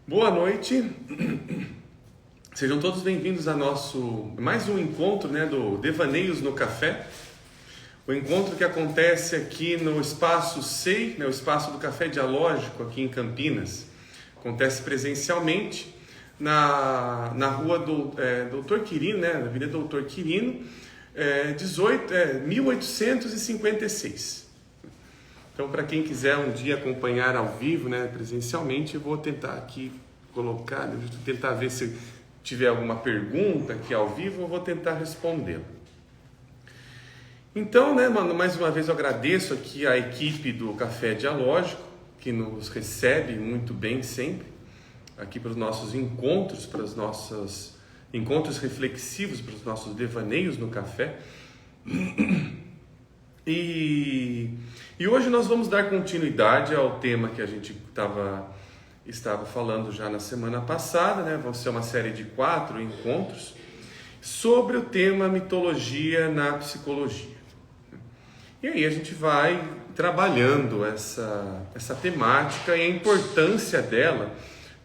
Boa noite, sejam todos bem-vindos a nosso mais um encontro do Devaneios no Café. O encontro que acontece aqui no Espaço SEI, o Espaço do Café Dialógico aqui em Campinas. Acontece presencialmente na rua do Doutor Quirino, na Avenida Doutor Quirino, 1856. Então, para quem quiser um dia acompanhar ao vivo, presencialmente, eu vou tentar aqui colocar, tentar ver se tiver alguma pergunta aqui ao vivo, eu vou tentar respondê-la. Então, mais uma vez eu agradeço aqui a equipe do Café Dialógico, que nos recebe muito bem sempre, aqui para os nossos encontros, para os nossos encontros reflexivos, para os nossos devaneios no café. E hoje nós vamos dar continuidade ao tema que a gente estava falando já na semana passada, Vão ser uma série de 4 encontros sobre o tema mitologia na psicologia. E aí a gente vai trabalhando essa temática e a importância dela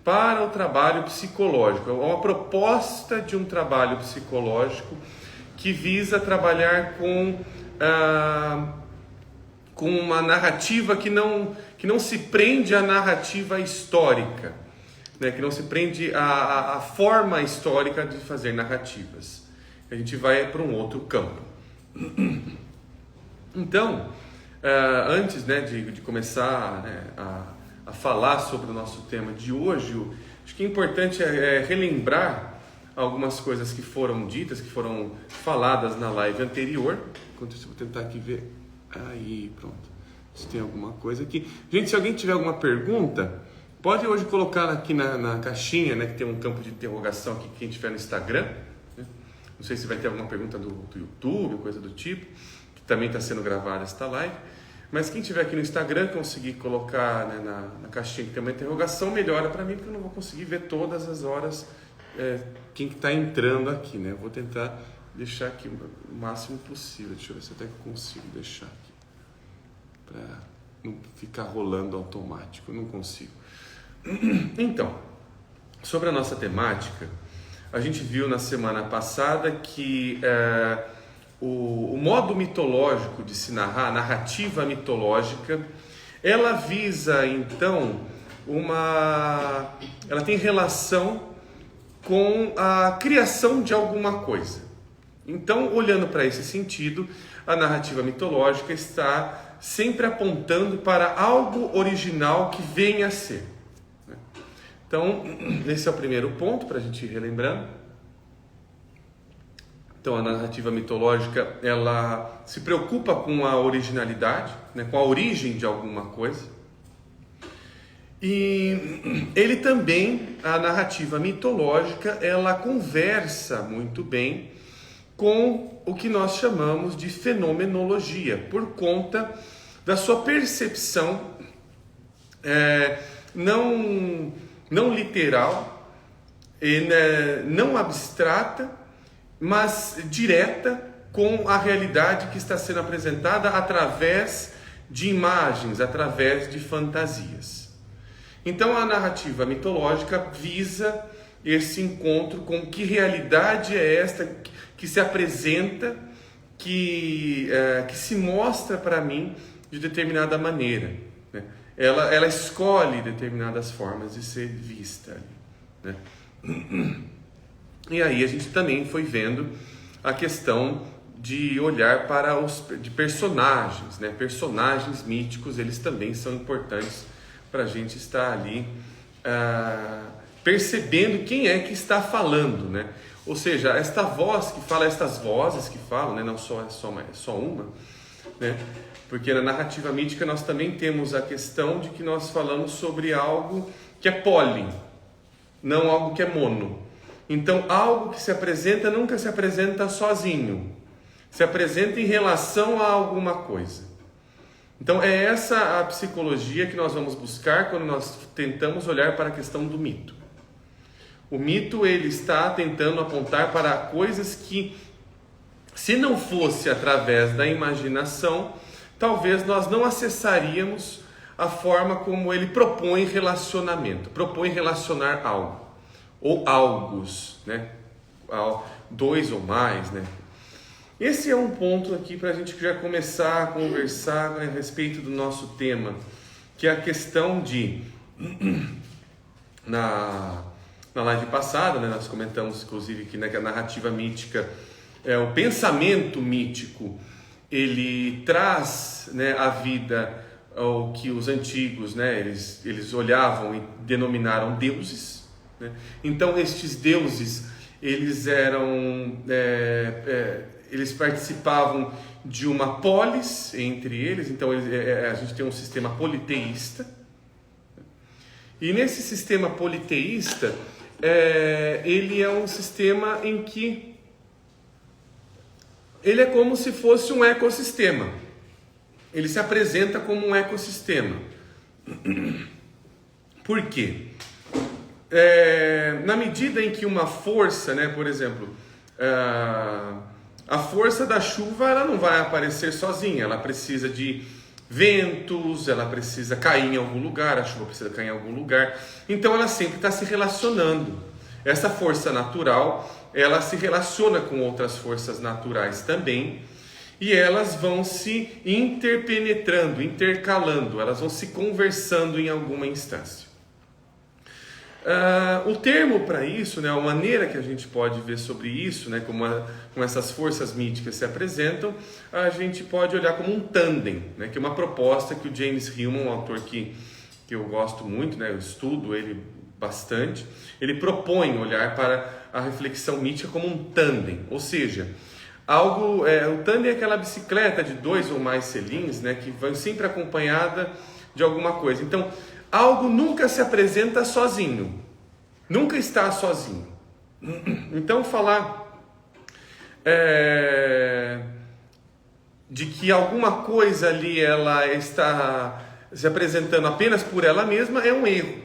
para o trabalho psicológico. É uma proposta de um trabalho psicológico que visa trabalhar com uma narrativa que não se prende à narrativa histórica, que não se prende à forma histórica de fazer narrativas. A gente vai para um outro campo. Então, antes de começar a falar sobre o nosso tema de hoje, acho que é importante relembrar algumas coisas que foram ditas, que foram faladas na live anterior. Enquanto isso, eu vou tentar aqui ver. Aí, pronto. Se tem alguma coisa aqui. Gente, se alguém tiver alguma pergunta, pode hoje colocar aqui na caixinha, que tem um campo de interrogação aqui, quem tiver no Instagram. Não sei se vai ter alguma pergunta do YouTube, coisa do tipo, que também está sendo gravada esta live. Mas quem tiver aqui no Instagram, conseguir colocar na caixinha que tem uma interrogação, melhora para mim, porque eu não vou conseguir ver todas as horas quem está entrando aqui, Eu vou tentar deixar aqui o máximo possível. Deixa eu ver se até que eu consigo deixar aqui, para não ficar rolando automático. Eu não consigo. Então, sobre a nossa temática, a gente viu na semana passada que o modo mitológico de se narrar, a narrativa mitológica, ela visa então ela tem relação com a criação de alguma coisa. Então, olhando para esse sentido, a narrativa mitológica está sempre apontando para algo original que venha a ser. Então, esse é o primeiro ponto para a gente ir relembrando. Então, a narrativa mitológica, ela se preocupa com a originalidade, com a origem de alguma coisa. E ele também, a narrativa mitológica, ela conversa muito bem com o que nós chamamos de fenomenologia, por conta da sua percepção não literal, não abstrata, mas direta com a realidade que está sendo apresentada através de imagens, através de fantasias. Então a narrativa mitológica visa esse encontro com que realidade é esta que se apresenta, que se mostra para mim de determinada maneira. Ela escolhe determinadas formas de ser vista. E aí a gente também foi vendo a questão de olhar para de personagens, personagens míticos, eles também são importantes para a gente estar ali percebendo quem é que está falando, Ou seja, esta voz que fala, estas vozes que falam, não só uma, Porque na narrativa mítica nós também temos a questão de que nós falamos sobre algo que é poli, não algo que é mono. Então, algo que se apresenta nunca se apresenta sozinho, se apresenta em relação a alguma coisa. Então, é essa a psicologia que nós vamos buscar quando nós tentamos olhar para a questão do mito. O mito, ele está tentando apontar para coisas que, se não fosse através da imaginação, talvez nós não acessaríamos a forma como ele propõe relacionamento, propõe relacionar algo, ou algos, né? Dois ou mais, né? Esse é um ponto aqui para a gente já começar a conversar a respeito do nosso tema, que é a questão de, na live passada, né, nós comentamos inclusive que, né, que a narrativa mítica, o pensamento mítico, ele traz, né, à vida o que os antigos, né, eles olhavam e denominaram deuses, né? Então estes deuses, eles eram, eles participavam de uma polis entre eles, então a gente tem um sistema politeísta, e nesse sistema politeísta, ele é um sistema em que ele é como se fosse um ecossistema. Ele se apresenta como um ecossistema. Por quê? Na medida em que uma força, né, por exemplo, a força da chuva, ela não vai aparecer sozinha, ela precisa de ventos, ela precisa cair em algum lugar, a chuva precisa cair em algum lugar, então ela sempre está se relacionando. Essa força natural, ela se relaciona com outras forças naturais também, e elas vão se interpenetrando, intercalando, elas vão se conversando em alguma instância. O termo para isso, né, a maneira que a gente pode ver sobre isso, né, como essas forças míticas se apresentam, a gente pode olhar como um tandem, né, que é uma proposta que o James Hillman, um autor que eu gosto muito, né, eu estudo ele bastante, ele propõe olhar para a reflexão mítica como um tandem, ou seja, o tandem é aquela bicicleta de 2 ou mais selins, né, que vai sempre acompanhada de alguma coisa. Então, algo nunca se apresenta sozinho, nunca está sozinho. Então, falar de que alguma coisa ali ela está se apresentando apenas por ela mesma é um erro,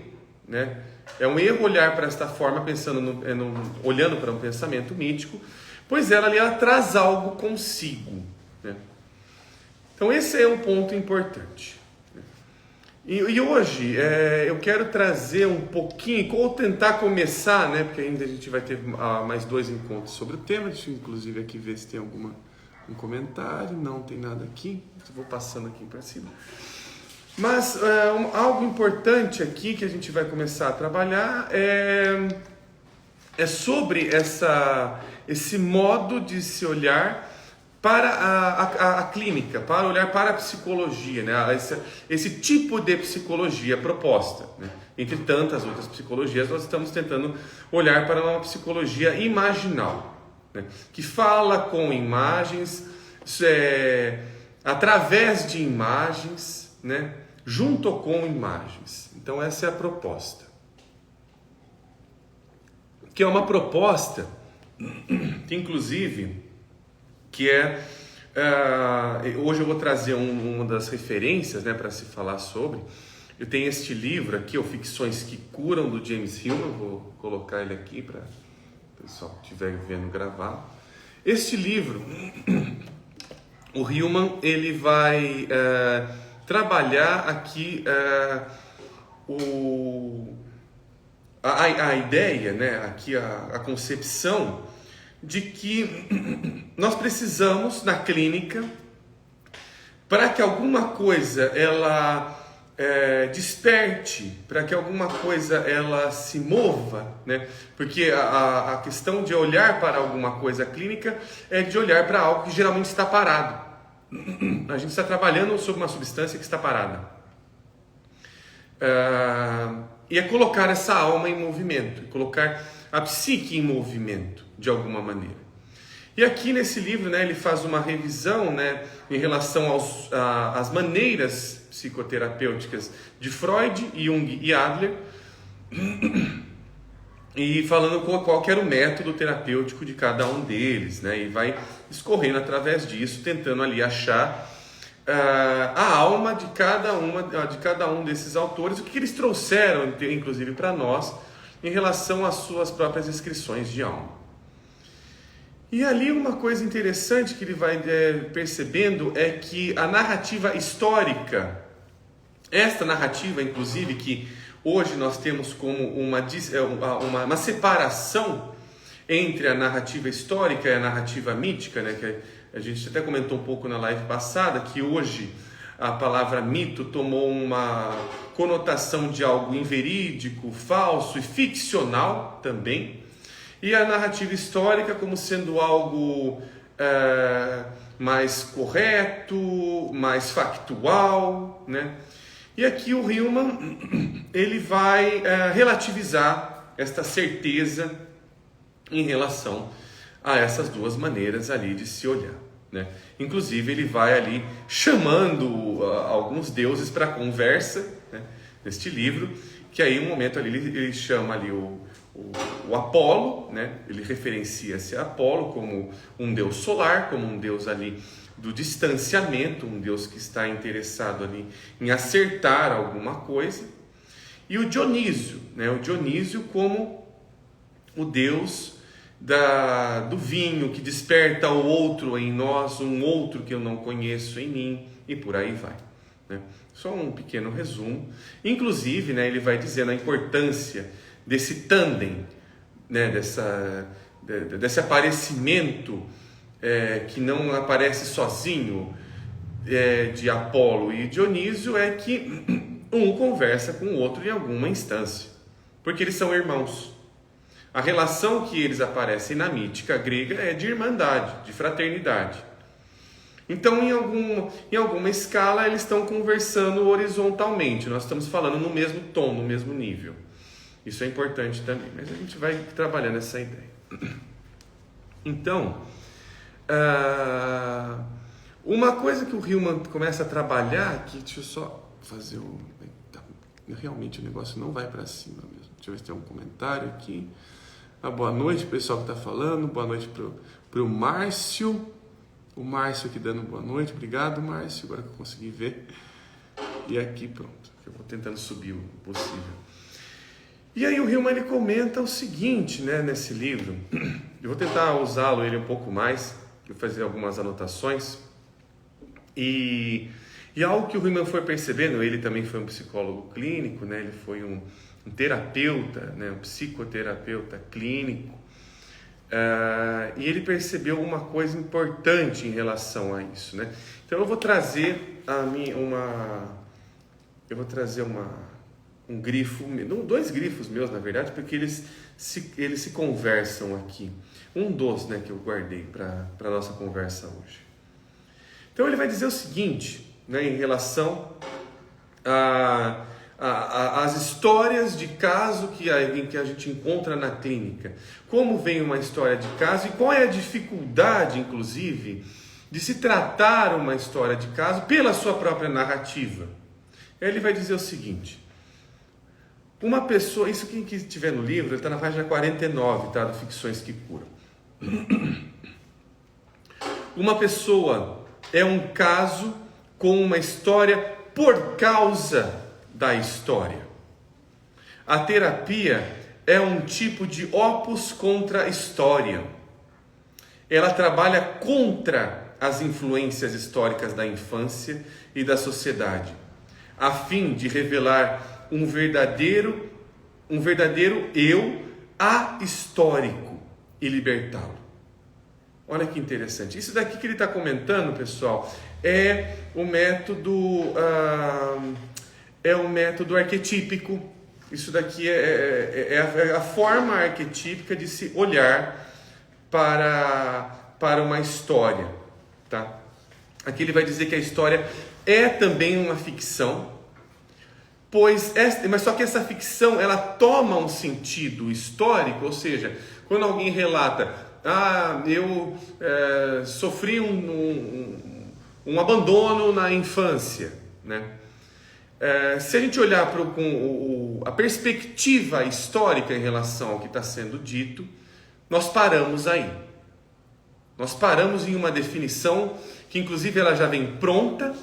né? É um erro olhar para esta forma, olhando para um pensamento mítico, pois ela traz algo consigo, né? Então, esse é um ponto importante. E hoje eu quero trazer um pouquinho, ou tentar começar, né, porque ainda a gente vai ter mais 2 encontros sobre o tema. Deixa eu inclusive aqui ver se tem um comentário. Não tem nada aqui, eu vou passando aqui para cima. Mas algo importante aqui que a gente vai começar a trabalhar é sobre esse modo de se olhar para a clínica, para olhar para a psicologia, né? Esse tipo de psicologia proposta, né? Entre tantas outras psicologias, nós estamos tentando olhar para uma psicologia imaginal, né? Que fala com imagens, através de imagens, né? Junto com imagens. Então essa é a proposta. Que é uma proposta que, inclusive, hoje eu vou trazer uma das referências, né, para se falar sobre. Eu tenho este livro aqui, o Ficções que Curam, do James Hillman. Vou colocar ele aqui para o pessoal que estiver vendo gravar. Este livro, o Hillman, ele vai trabalhar aqui a ideia, né, aqui a concepção de que nós precisamos, na clínica, para que alguma coisa ela desperte, para que alguma coisa ela se mova, né? Porque a questão de olhar para alguma coisa clínica é de olhar para algo que geralmente está parado. A gente está trabalhando sobre uma substância que está parada. E é colocar essa alma em movimento, colocar a psique em movimento, de alguma maneira. E aqui nesse livro, né, ele faz uma revisão, né, em relação às maneiras psicoterapêuticas de Freud, Jung e Adler, e falando qual que era o método terapêutico de cada um deles, né, e vai escorrendo através disso, tentando ali achar a alma de cada um desses autores, o que eles trouxeram, inclusive, para nós, em relação às suas próprias inscrições de alma. E ali uma coisa interessante que ele vai percebendo é que a narrativa histórica Esta narrativa, inclusive, que hoje nós temos como uma separação entre a narrativa histórica e a narrativa mítica, né? Que a gente até comentou um pouco na live passada, que hoje a palavra mito tomou uma conotação de algo inverídico, falso e ficcional também, e a narrativa histórica como sendo algo mais correto, mais factual, né? E aqui o Hillman ele vai relativizar esta certeza em relação a essas duas maneiras ali de se olhar, né? Inclusive ele vai ali chamando alguns deuses para conversa, né, neste livro, que aí um momento ali ele chama ali o Apolo, né? Ele referencia-se a Apolo como um deus solar, como um deus ali do distanciamento, um deus que está interessado ali em acertar alguma coisa, e o Dionísio, né? O Dionísio como o deus do vinho, que desperta o outro em nós, um outro que eu não conheço em mim, e por aí vai, né? Só um pequeno resumo. Inclusive, né, ele vai dizendo a importância desse tandem, né, desse aparecimento que não aparece sozinho, de Apolo e Dionísio, é que um conversa com o outro em alguma instância, porque eles são irmãos. A relação que eles aparecem na mítica grega é de irmandade, de fraternidade. Então, em alguma escala, eles estão conversando horizontalmente. Nós estamos falando no mesmo tom, no mesmo nível. Isso é importante também, mas a gente vai trabalhando essa ideia. Então, uma coisa que o Hillman começa a trabalhar aqui, deixa eu só fazer realmente o negócio não vai para cima mesmo. Deixa eu ver se tem um comentário aqui. Boa noite, pessoal que está falando. Boa noite para o Márcio. O Márcio aqui dando boa noite. Obrigado, Márcio. Agora que eu consegui ver. E aqui, pronto. Eu vou tentando subir o possível. E aí o Hillman ele comenta o seguinte, né, nesse livro. Eu vou tentar usá-lo ele um pouco mais. Vou fazer algumas anotações. E algo que o Hillman foi percebendo, ele também foi um psicólogo clínico, né? Ele foi um terapeuta, né? Um psicoterapeuta clínico. E ele percebeu uma coisa importante em relação a isso, né? Então eu vou trazer um grifo, dois grifos meus na verdade, porque eles se conversam aqui. Um dos, né, que eu guardei para a nossa conversa hoje. Então ele vai dizer o seguinte, né, em relação às histórias de caso que a gente encontra na clínica. Como vem uma história de caso e qual é a dificuldade, inclusive, de se tratar uma história de caso pela sua própria narrativa. Ele vai dizer o seguinte: uma pessoa, isso quem estiver no livro, ele está na página 49, tá, do Ficções que Curam. Uma pessoa é um caso com uma história por causa da história. A terapia é um tipo de opus contra a história. Ela trabalha contra as influências históricas da infância e da sociedade, a fim de revelar um verdadeiro eu ahistórico e libertá-lo. Olha que interessante. Isso daqui que ele está comentando, pessoal, é o método arquetípico. Isso daqui é a forma arquetípica de se olhar para uma história, tá? Aqui ele vai dizer que a história é também uma ficção, mas só que essa ficção ela toma um sentido histórico, ou seja, quando alguém relata, eu sofri um abandono na infância, né? Se a gente olhar com a perspectiva histórica em relação ao que está sendo dito, nós paramos aí. Nós paramos em uma definição que inclusive ela já vem pronta,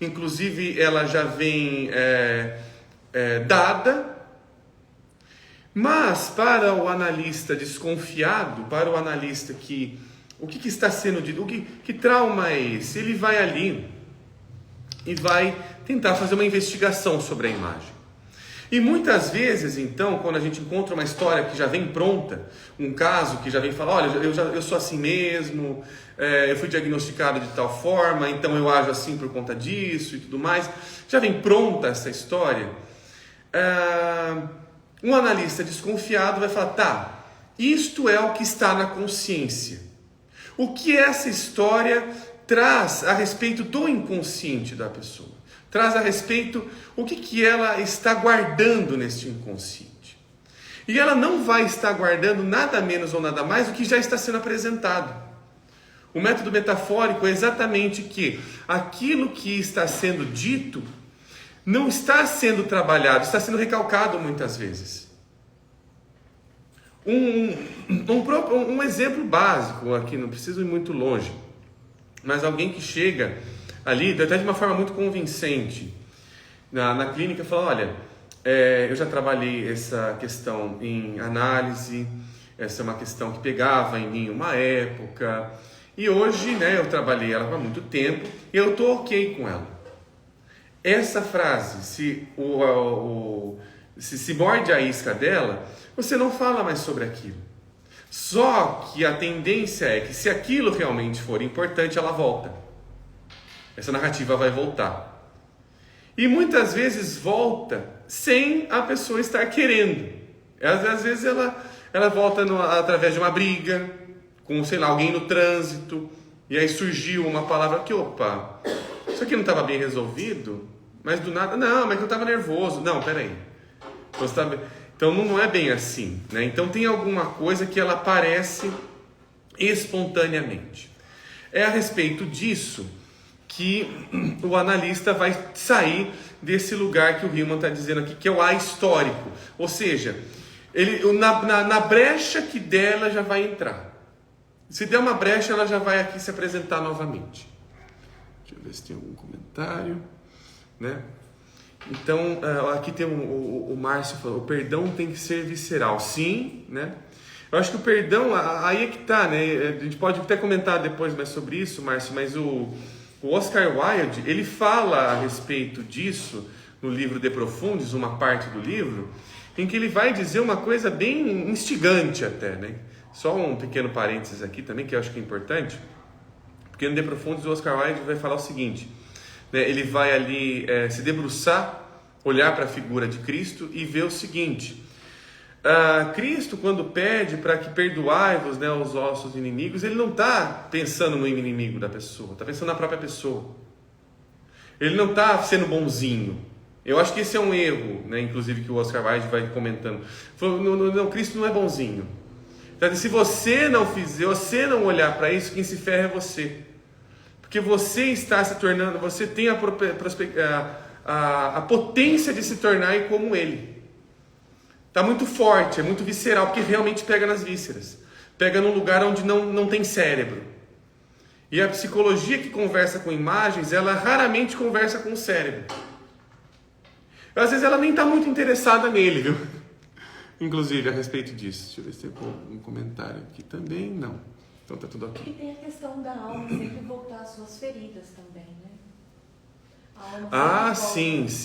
inclusive ela já vem dada, mas para o analista desconfiado, para o analista o que está sendo dito, que trauma é esse? Ele vai ali e vai tentar fazer uma investigação sobre a imagem. E muitas vezes, então, quando a gente encontra uma história que já vem pronta, um caso que já vem falar, olha, eu sou assim mesmo, eu fui diagnosticado de tal forma, então eu ajo assim por conta disso e tudo mais, já vem pronta essa história, um analista desconfiado vai falar, tá, isto é o que está na consciência. O que essa história traz a respeito do inconsciente da pessoa? Traz a respeito o que ela está guardando neste inconsciente. E ela não vai estar guardando nada menos ou nada mais do que já está sendo apresentado. O método metafórico é exatamente que aquilo que está sendo dito não está sendo trabalhado, está sendo recalcado muitas vezes. Um exemplo básico aqui, não preciso ir muito longe, mas alguém que chega ali, até de uma forma muito convincente, na clínica, fala, olha, eu já trabalhei essa questão em análise, essa é uma questão que pegava em mim uma época, e hoje, né, eu trabalhei ela há muito tempo, e eu estou ok com ela. Essa frase, se morde a isca dela, você não fala mais sobre aquilo. Só que a tendência é que se aquilo realmente for importante, ela volta. Essa narrativa vai voltar. E muitas vezes volta sem a pessoa estar querendo. Às vezes ela volta através de uma briga, com, sei lá, alguém no trânsito, e aí surgiu uma palavra que, opa, isso aqui não estava bem resolvido, mas do nada, não, mas eu estava nervoso. Não, peraí. Então não é bem assim, né? Então tem alguma coisa que ela aparece espontaneamente. É a respeito disso que o analista vai sair desse lugar que o Hillman está dizendo aqui, que é o ahistórico. Ou seja, ele, na brecha que der, ela já vai entrar. Se der uma brecha, ela já vai aqui se apresentar novamente. Deixa eu ver se tem algum comentário, né? Então, aqui tem o Márcio falou, o perdão tem que ser visceral. Sim, né? Eu acho que o perdão, aí é que tá, né? A gente pode até comentar depois mais sobre isso, Márcio, mas o Oscar Wilde, ele fala a respeito disso no livro De Profundis, uma parte do livro, em que ele vai dizer uma coisa bem instigante até, né? Só um pequeno parênteses aqui também, que eu acho que é importante, porque no De Profundis o Oscar Wilde vai falar o seguinte, né? Ele vai ali se debruçar, olhar para a figura de Cristo e ver o seguinte, Cristo, quando pede para que perdoai-vos, né, os vossos inimigos, ele não está pensando no inimigo da pessoa, está pensando na própria pessoa. Ele não está sendo bonzinho. Eu acho que esse é um erro, né, inclusive que o Oscar Wilde vai comentando. Não, Cristo não é bonzinho. Então, se você não fizer, você não olhar para isso, quem se ferra é você. Porque você está se tornando, você tem a potência de se tornar como ele. Está muito forte, é muito visceral, porque realmente pega nas vísceras. Pega num lugar onde não tem cérebro. E a psicologia que conversa com imagens, ela raramente conversa com o cérebro. Às vezes ela nem está muito interessada nele, viu? Inclusive, a respeito disso. Deixa eu ver se tem um comentário aqui também. Não. Então tá tudo ok. E tem a questão da alma sempre voltar às suas feridas também, né? Sim.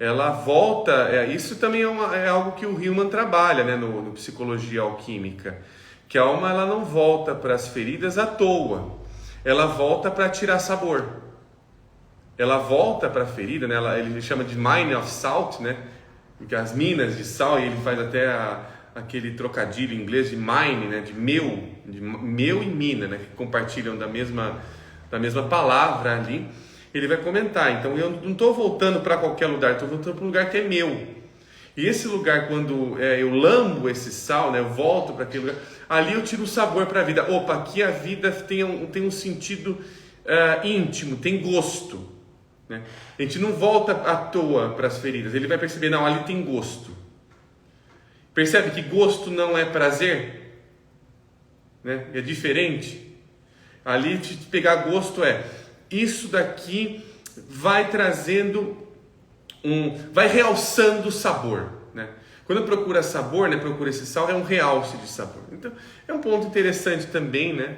Ela volta, isso também é algo que o Hillman trabalha, né, no Psicologia Alquímica, que a alma ela não volta para as feridas à toa, ela volta para tirar sabor, ela volta para a ferida, né, ele chama de mine of salt, né, as minas de sal, e ele faz até aquele trocadilho em inglês de mine, né, de meu e mina, né, que compartilham da mesma palavra ali. Ele vai comentar, então eu não estou voltando para qualquer lugar, estou voltando para um lugar que é meu. E esse lugar, quando eu lambo esse sal, né, eu volto para aquele lugar, ali eu tiro o sabor para a vida. Opa, aqui a vida tem um sentido íntimo, tem gosto. Né? A gente não volta à toa para as feridas, ele vai perceber, não, ali tem gosto. Percebe que gosto não é prazer? Né? É diferente. Ali de pegar gosto isso daqui vai trazendo vai realçando o sabor, né? Quando procura sabor, né, procura esse sal, é um realce de sabor. Então, é um ponto interessante também, né,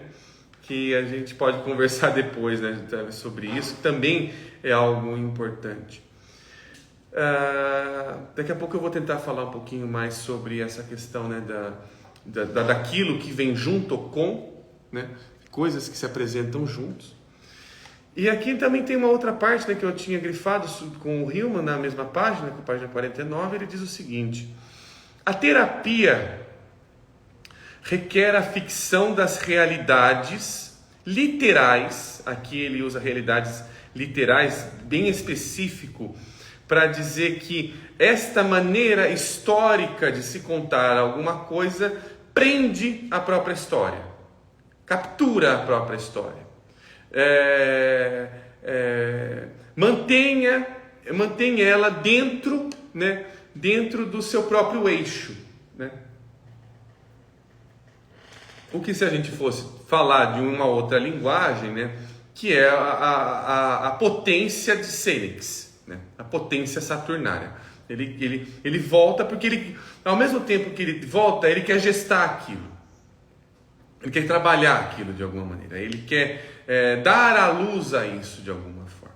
que a gente pode conversar depois, né, sobre isso, que também é algo importante. Daqui a pouco eu vou tentar falar um pouquinho mais sobre essa questão, né, daquilo que vem junto com, né, coisas que se apresentam juntos. E aqui também tem uma outra parte, né, que eu tinha grifado com o Hillman na mesma página, com a página 49, ele diz o seguinte: a terapia requer a ficção das realidades literais, aqui ele usa realidades literais bem específico, para dizer que esta maneira histórica de se contar alguma coisa prende a própria história, captura a própria história, mantenha ela dentro, né, dentro do seu próprio eixo, né? O que se a gente fosse falar de uma outra linguagem, né, que é a potência de Sênex, né, a potência saturnária. Ele volta porque ele, ao mesmo tempo que ele volta, ele quer gestar aquilo. Ele quer trabalhar aquilo de alguma maneira. Ele quer dar à luz a isso de alguma forma.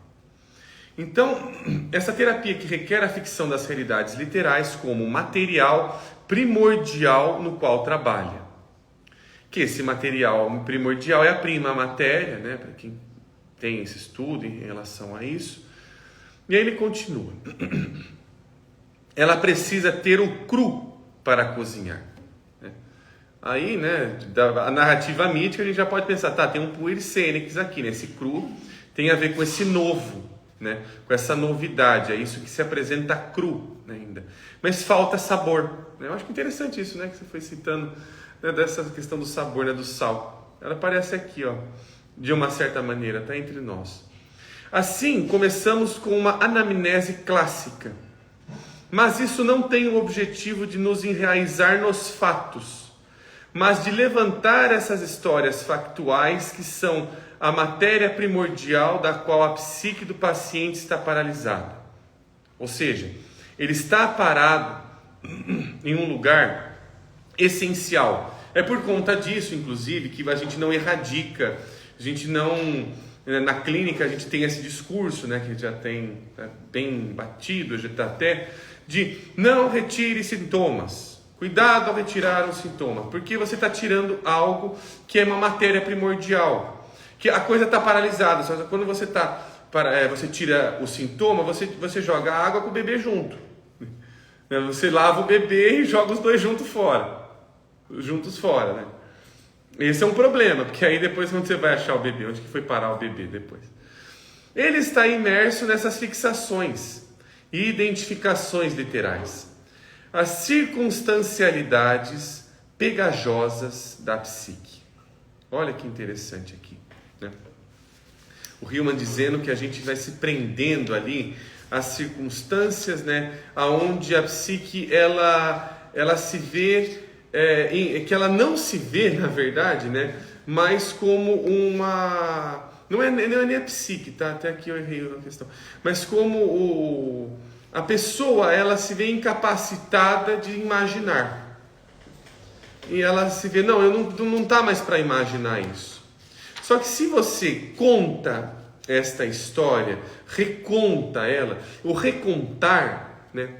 Então, essa terapia que requer a ficção das realidades literais como material primordial no qual trabalha. Que esse material primordial é a prima matéria, né, para quem tem esse estudo em relação a isso. E aí ele continua. Ela precisa ter o cru para cozinhar. Aí, né, a narrativa mítica, a gente já pode pensar, tá, tem um puer sênex aqui, né? Esse cru tem a ver com esse novo, né, com essa novidade, é isso que se apresenta cru, né, ainda. Mas falta sabor, né? Eu acho que interessante isso, né, que você foi citando, né, dessa questão do sabor, né, do sal. Ela aparece aqui, ó, de uma certa maneira, está entre nós. Assim, começamos com uma anamnese clássica, mas isso não tem o objetivo de nos enraizar nos fatos, mas de levantar essas histórias factuais que são a matéria primordial da qual a psique do paciente está paralisada. Ou seja, ele está parado em um lugar essencial. É por conta disso, inclusive, que a gente não erradica, a gente não... Na clínica a gente tem esse discurso, né, que já tem bem batido, já está até, de não retire sintomas. Cuidado ao retirar um sintoma, porque você está tirando algo que é uma matéria primordial, que a coisa está paralisada. Só que quando você você tira o sintoma, você joga a água com o bebê junto. Você lava o bebê e joga os dois juntos fora, né? Esse é um problema, porque aí depois quando você vai achar o bebê, onde que foi parar o bebê depois? Ele está imerso nessas fixações e identificações literais. As circunstancialidades pegajosas da psique. Olha que interessante aqui, né? O Hillman dizendo que a gente vai se prendendo ali às circunstâncias, né, aonde a psique ela se vê, que ela não se vê, na verdade, né, mas como uma... Não é nem a psique, tá? Até aqui eu errei na questão. Mas como a pessoa, ela se vê incapacitada de imaginar. E ela se vê, não, eu não tá mais para imaginar isso. Só que se você conta esta história, reconta ela, o recontar, né?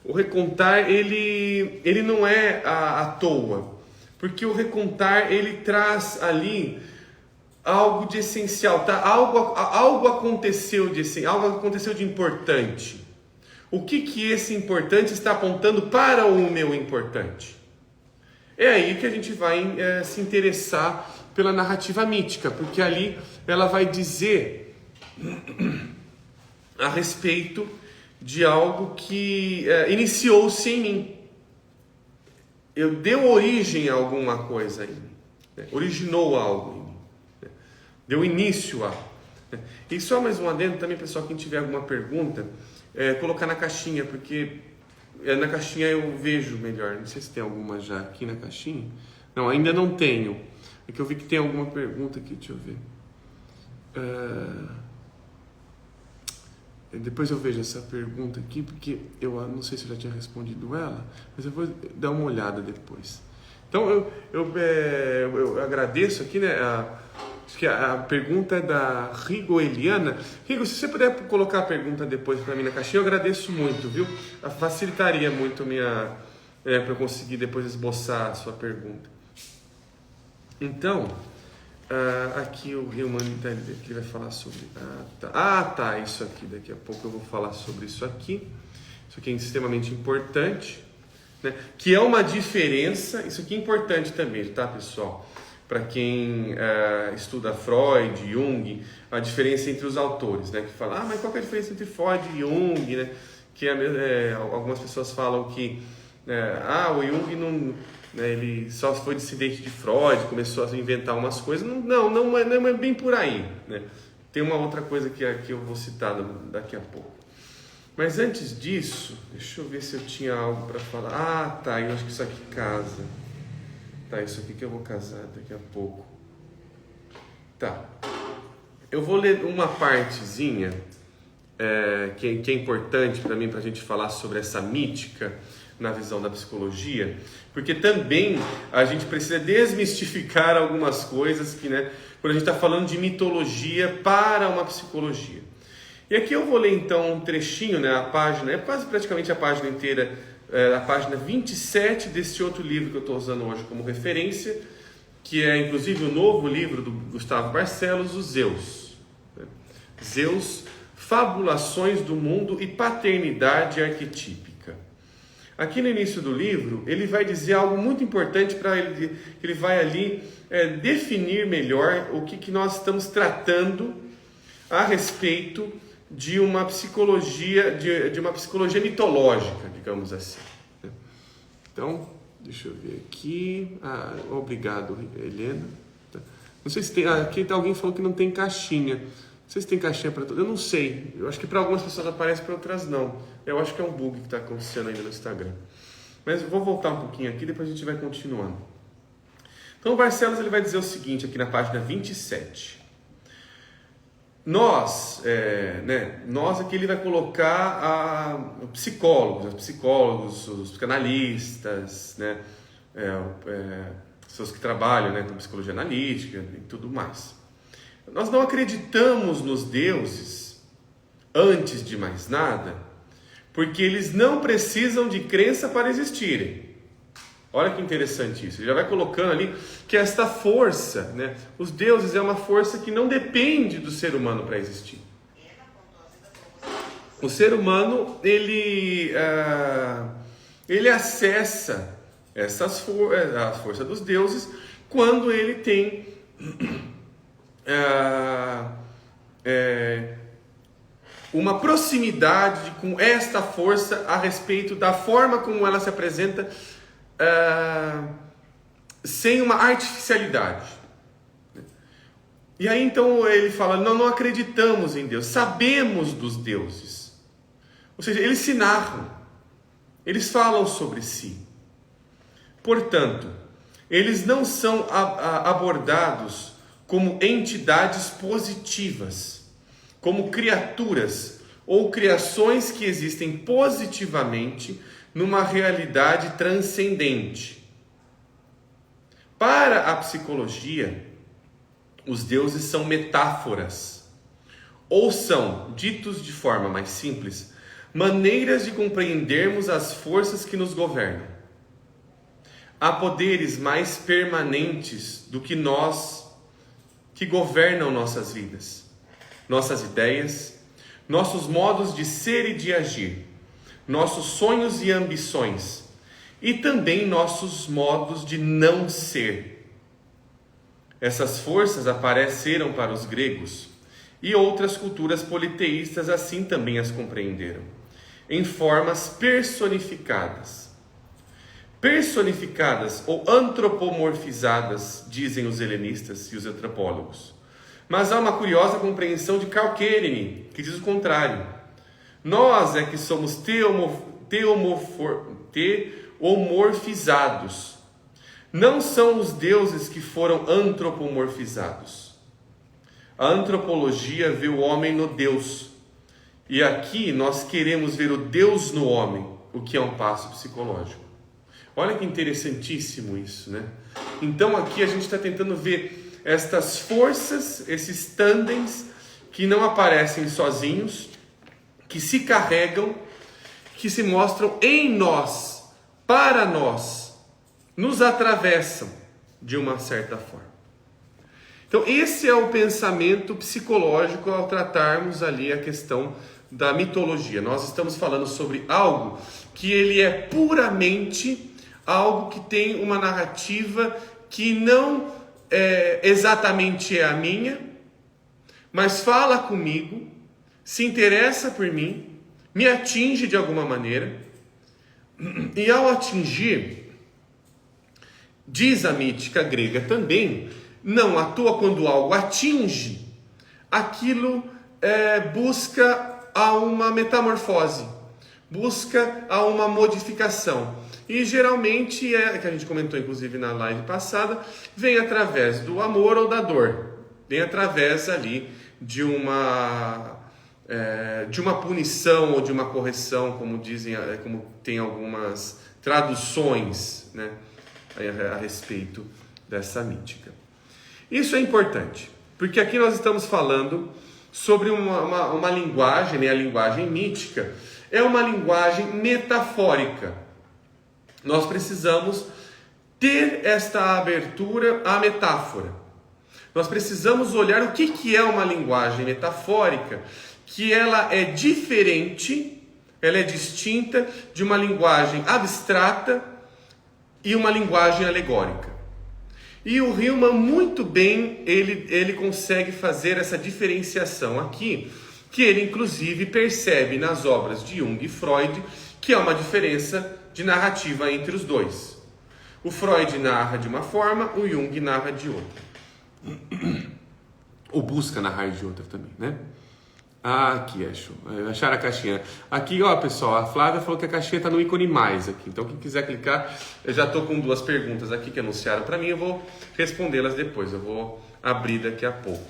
O recontar, ele não é à toa. Porque o recontar, ele traz ali algo de essencial, tá? Algo aconteceu de importante. O que esse importante está apontando para o meu importante? É aí que a gente vai se interessar pela narrativa mítica, porque ali ela vai dizer a respeito de algo que iniciou-se em mim. Deu origem a alguma coisa em mim, né? Originou algo em mim, né? Deu início a... E só mais um adendo também, pessoal, quem tiver alguma pergunta, colocar na caixinha, porque na caixinha eu vejo melhor. Não sei se tem alguma já aqui na caixinha. Não, ainda não tenho. É que eu vi que tem alguma pergunta aqui, deixa eu ver. Depois eu vejo essa pergunta aqui, porque eu não sei se eu já tinha respondido ela, mas eu vou dar uma olhada depois. Então eu agradeço aqui, né? Acho que a pergunta é da Rigo Eliana. Rigo, se você puder colocar a pergunta depois para mim na caixinha, eu agradeço muito, viu? Facilitaria muito para eu conseguir depois esboçar a sua pergunta. Então, aqui o Rilman que vai falar sobre... tá, isso aqui. Daqui a pouco eu vou falar sobre isso aqui. Isso aqui é extremamente importante, né? Que é uma diferença... Isso aqui é importante também, tá, pessoal? Para quem estuda Freud, Jung, a diferença entre os autores, né? Que fala, mas qual que é a diferença entre Freud e Jung, né? Que algumas pessoas falam que o Jung não, né, ele só foi dissidente de Freud, começou a inventar umas coisas. Não é bem por aí, né? Tem uma outra coisa que eu vou citar daqui a pouco. Mas antes disso, deixa eu ver se eu tinha algo para falar. Tá, eu acho que isso aqui casa. Tá, isso aqui que eu vou casar daqui a pouco. Tá. Eu vou ler uma partezinha que é importante para mim, para a gente falar sobre essa mítica na visão da psicologia, porque também a gente precisa desmistificar algumas coisas que, né, quando a gente está falando de mitologia para uma psicologia. E aqui eu vou ler então um trechinho, né, a página, quase praticamente a página inteira, a página 27 desse outro livro que eu estou usando hoje como referência, que é inclusive o novo livro do Gustavo Barcelos, o Zeus. Zeus, Fabulações do Mundo e Paternidade Arquetípica. Aqui no início do livro, ele vai dizer algo muito importante para ele, que ele vai ali definir melhor o que nós estamos tratando a respeito de uma psicologia, de uma psicologia mitológica, digamos assim. Então, deixa eu ver aqui. Obrigado, Helena. Não sei se tem. Aqui alguém falou que não tem caixinha. Não sei se tem caixinha para todos. Eu não sei. Eu acho que para algumas pessoas aparece, para outras não. Eu acho que é um bug que está acontecendo ainda no Instagram. Mas eu vou voltar um pouquinho aqui, depois a gente vai continuando. Então, o Barcelos ele vai dizer o seguinte aqui na página 27. Nós aqui ele vai colocar os psicólogos, os psicanalistas, né, pessoas que trabalham, né, com psicologia analítica e tudo mais. Nós não acreditamos nos deuses, antes de mais nada, porque eles não precisam de crença para existirem. Olha que interessante isso. Ele já vai colocando ali que esta força, né, os deuses é uma força que não depende do ser humano para existir. O ser humano, ele acessa a força dos deuses quando ele tem uma proximidade com esta força a respeito da forma como ela se apresenta, sem uma artificialidade. E aí então ele fala, não acreditamos em Deus, sabemos dos deuses. Ou seja, eles se narram, eles falam sobre si. Portanto, eles não são abordados como entidades positivas, como criaturas ou criações que existem positivamente numa realidade transcendente. Para a psicologia, os deuses são metáforas, ou são, ditos de forma mais simples, maneiras de compreendermos as forças que nos governam. Há poderes mais permanentes do que nós, que governam nossas vidas, nossas ideias, nossos modos de ser e de agir, nossos sonhos e ambições, e também nossos modos de não ser. Essas forças apareceram para os gregos, e outras culturas politeístas assim também as compreenderam, em formas personificadas. Personificadas ou antropomorfizadas, dizem os helenistas e os antropólogos. Mas há uma curiosa compreensão de Karl Kerényi, que diz o contrário. Nós é que somos teomorfizados. Não são os deuses que foram antropomorfizados. A antropologia vê o homem no Deus. E aqui nós queremos ver o Deus no homem, o que é um passo psicológico. Olha que interessantíssimo isso, né? Então aqui a gente está tentando ver estas forças, esses tândens que não aparecem sozinhos, que se carregam, que se mostram em nós, para nós, nos atravessam de uma certa forma. Então esse é o pensamento psicológico ao tratarmos ali a questão da mitologia. Nós estamos falando sobre algo que ele é puramente algo que tem uma narrativa que não exatamente é a minha, mas fala comigo, se interessa por mim, me atinge de alguma maneira, e ao atingir, diz a mítica grega também, não à toa quando algo atinge, aquilo busca a uma metamorfose, busca a uma modificação. E geralmente, que a gente comentou inclusive na live passada, vem através do amor ou da dor. Vem através ali de uma punição ou de uma correção, como dizem, como tem algumas traduções, né, a respeito dessa mítica. Isso é importante, porque aqui nós estamos falando sobre uma linguagem, né, a linguagem mítica, é uma linguagem metafórica. Nós precisamos ter esta abertura à metáfora. Nós precisamos olhar o que é uma linguagem metafórica, que ela é diferente, ela é distinta de uma linguagem abstrata e uma linguagem alegórica. E o Hillman muito bem, ele consegue fazer essa diferenciação aqui, que ele inclusive percebe nas obras de Jung e Freud, que há uma diferença de narrativa entre os dois. O Freud narra de uma forma, o Jung narra de outra. Ou busca narrar de outra também, né? Aqui, acharam a caixinha. Aqui, ó, pessoal, a Flávia falou que a caixinha está no ícone mais aqui. Então, quem quiser clicar, eu já estou com 2 perguntas aqui que anunciaram para mim. Eu vou respondê-las depois. Eu vou abrir daqui a pouco,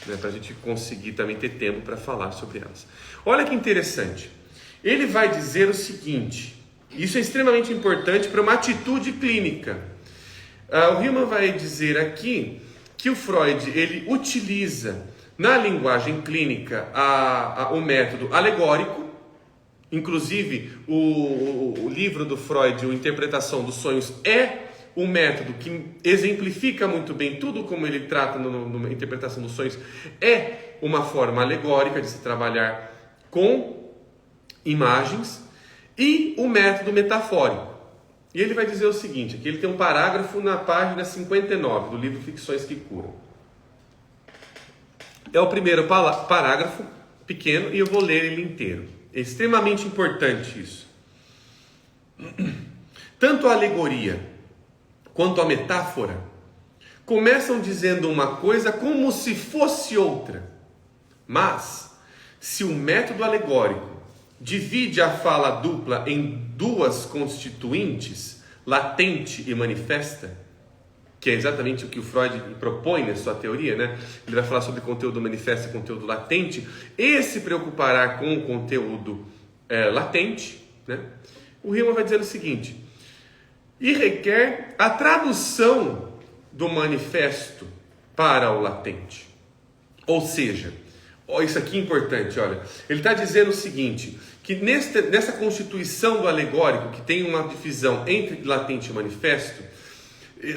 né, para a gente conseguir também ter tempo para falar sobre elas. Olha que interessante. Ele vai dizer o seguinte, isso é extremamente importante para uma atitude clínica. O Hillman vai dizer aqui que o Freud ele utiliza na linguagem clínica o método alegórico. Inclusive o livro do Freud, a Interpretação dos Sonhos, é um método que exemplifica muito bem tudo como ele trata numa interpretação dos sonhos. É uma forma alegórica de se trabalhar com imagens, e o método metafórico. E ele vai dizer o seguinte, aqui ele tem um parágrafo na página 59 do livro Ficções que Curam. É o primeiro parágrafo, pequeno, e eu vou ler ele inteiro. É extremamente importante isso. Tanto a alegoria quanto a metáfora começam dizendo uma coisa como se fosse outra. Mas, se o método alegórico divide a fala dupla em 2 constituintes, latente e manifesta, que é exatamente o que o Freud propõe na sua teoria, né? Ele vai falar sobre conteúdo manifesto e conteúdo latente, e se preocupará com o conteúdo latente, né? O Hillman vai dizer o seguinte, e requer a tradução do manifesto para o latente. Ou seja, isso aqui é importante, olha, ele está dizendo o seguinte, que nessa constituição do alegórico, que tem uma divisão entre latente e manifesto,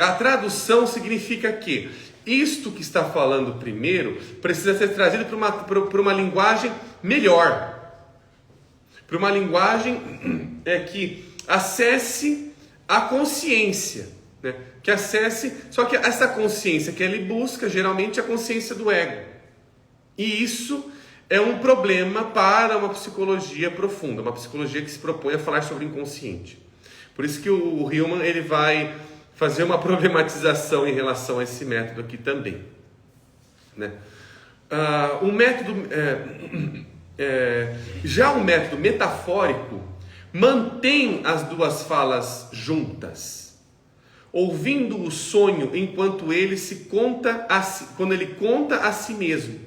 a tradução significa que isto que está falando primeiro precisa ser trazido para uma linguagem melhor, para uma linguagem que acesse a consciência, né? Que acesse, só que essa consciência que ele busca geralmente é a consciência do ego, e isso é um problema para uma psicologia profunda, uma psicologia que se propõe a falar sobre o inconsciente. Por isso que o Hillman ele vai fazer uma problematização em relação a esse método aqui também, né? Já o método metafórico mantém as 2 falas juntas, ouvindo o sonho enquanto ele quando ele conta a si mesmo,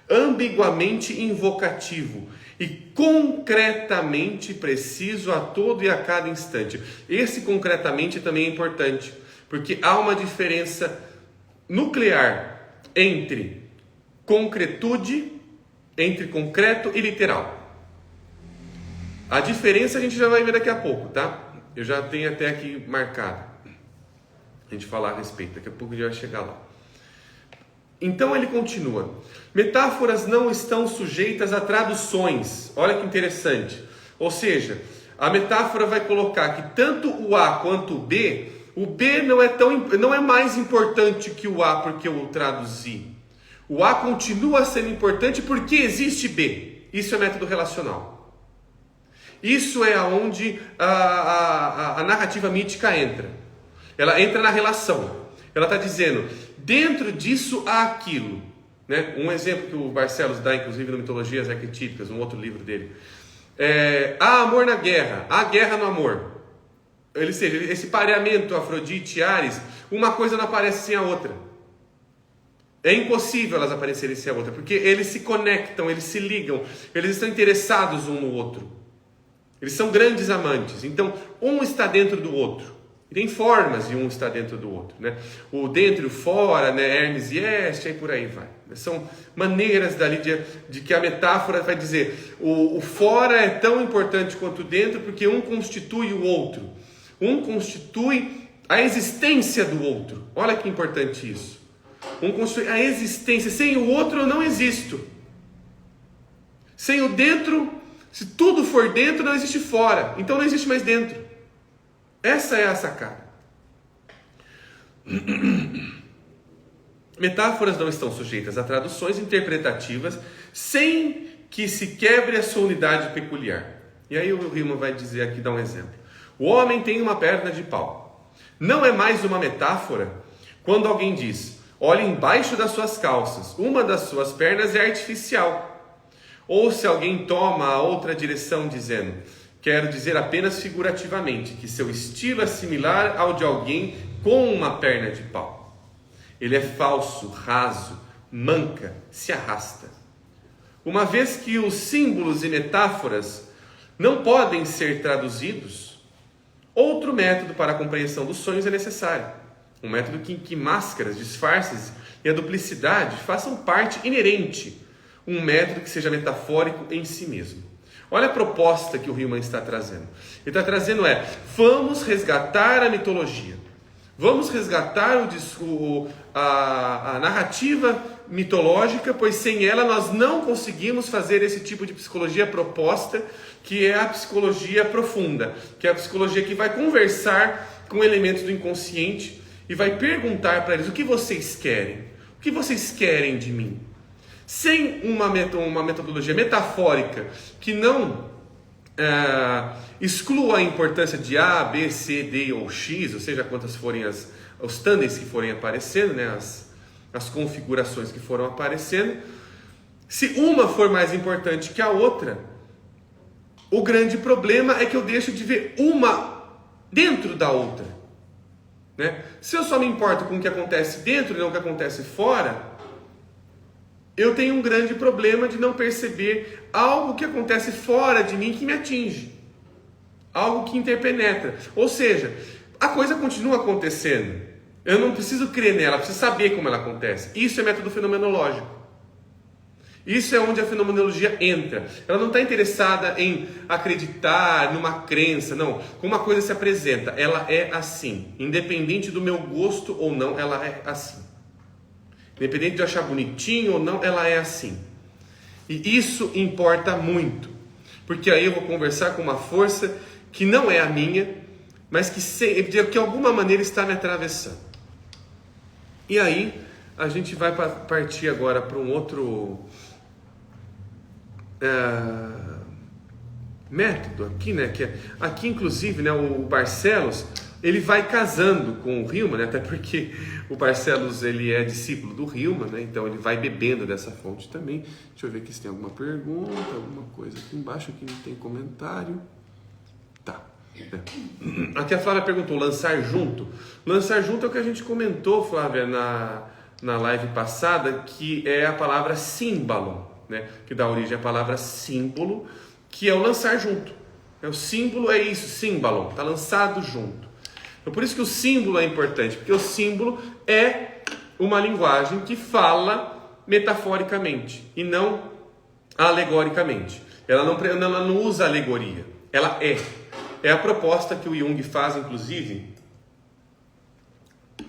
ambiguamente invocativo, e concretamente preciso a todo e a cada instante. Esse concretamente também é importante, porque há uma diferença nuclear entre concretude, entre concreto e literal. A diferença a gente já vai ver daqui a pouco, tá? Eu já tenho até aqui marcado a gente falar a respeito, daqui a pouco a gente vai chegar lá. Então ele continua: metáforas não estão sujeitas a traduções. Olha que interessante. Ou seja, a metáfora vai colocar que tanto o A quanto o B não é mais importante que o A porque eu o traduzi. O A continua sendo importante porque existe B. Isso é método relacional. Isso é onde a narrativa mítica entra. Ela entra na relação. Ela está dizendo, dentro disso há aquilo. Né? Um exemplo que o Barcelos dá, inclusive, no Mitologias Arquetípicas, um outro livro dele. Há amor na guerra, há guerra no amor. Esse pareamento Afrodite e Ares, uma coisa não aparece sem a outra. É impossível elas aparecerem sem a outra, porque eles se conectam, eles se ligam, eles estão interessados um no outro. Eles são grandes amantes, então um está dentro do outro. E tem formas de um estar dentro do outro, né? O dentro e o fora, né? Hermes e Este, aí por aí vai. São maneiras dali de que a metáfora vai dizer, o fora é tão importante quanto o dentro, porque um constitui o outro. Um constitui a existência do outro. Olha que importante isso. Um constitui a existência. Sem o outro eu não existo. Sem o dentro, se tudo for dentro, não existe fora. Então não existe mais dentro. Essa é a sacada. Metáforas não estão sujeitas a traduções interpretativas sem que se quebre a sua unidade peculiar. E aí o Riemann vai dizer aqui, dá um exemplo. O homem tem uma perna de pau. Não é mais uma metáfora quando alguém diz, olhe embaixo das suas calças, uma das suas pernas é artificial. Ou se alguém toma a outra direção dizendo, quero dizer apenas figurativamente, que seu estilo é similar ao de alguém com uma perna de pau. Ele é falso, raso, manca, se arrasta. Uma vez que os símbolos e metáforas não podem ser traduzidos, outro método para a compreensão dos sonhos é necessário. Um método que máscaras, disfarces e a duplicidade façam parte inerente. Um método que seja metafórico em si mesmo. Olha a proposta que o Riemann está trazendo. Ele está trazendo vamos resgatar a mitologia. Vamos resgatar a narrativa mitológica, pois sem ela nós não conseguimos fazer esse tipo de psicologia proposta, que é a psicologia profunda, que é a psicologia que vai conversar com elementos do inconsciente e vai perguntar para eles, o que vocês querem? O que vocês querem de mim? Sem uma metodologia metafórica que não exclua a importância de A, B, C, D ou X, ou seja, quantas forem os tândems que forem aparecendo, né, as configurações que foram aparecendo, se uma for mais importante que a outra, o grande problema é que eu deixo de ver uma dentro da outra. Né? Se eu só me importo com o que acontece dentro e não o que acontece fora, eu tenho um grande problema de não perceber algo que acontece fora de mim que me atinge. Algo que interpenetra. Ou seja, a coisa continua acontecendo. Eu não preciso crer nela, preciso saber como ela acontece. Isso é método fenomenológico. Isso é onde a fenomenologia entra. Ela não está interessada em acreditar numa crença, não. Como uma coisa se apresenta, ela é assim. Independente do meu gosto ou não, ela é assim. Independente de eu achar bonitinho ou não, ela é assim. E isso importa muito. Porque aí eu vou conversar com uma força que não é a minha, mas que de alguma maneira está me atravessando. E aí a gente vai partir agora para um outro método aqui, né? Que aqui, inclusive, né, o Barcelos, ele vai casando com o Riemann, né? Até porque o Barcelos ele é discípulo do Riemann, né? Então ele vai bebendo dessa fonte também. Deixa eu ver aqui se tem alguma pergunta, alguma coisa aqui embaixo que não tem comentário. Tá. Aqui a Flávia perguntou, lançar junto? Lançar junto é o que a gente comentou, Flávia, na live passada, que é a palavra símbolo, né, que dá origem à palavra símbolo, que é o lançar junto. O símbolo é isso, símbolo, está lançado junto. Então, por isso que o símbolo é importante, porque o símbolo é uma linguagem que fala metaforicamente e não alegoricamente. Ela não usa alegoria, ela é. É a proposta que o Jung faz, inclusive,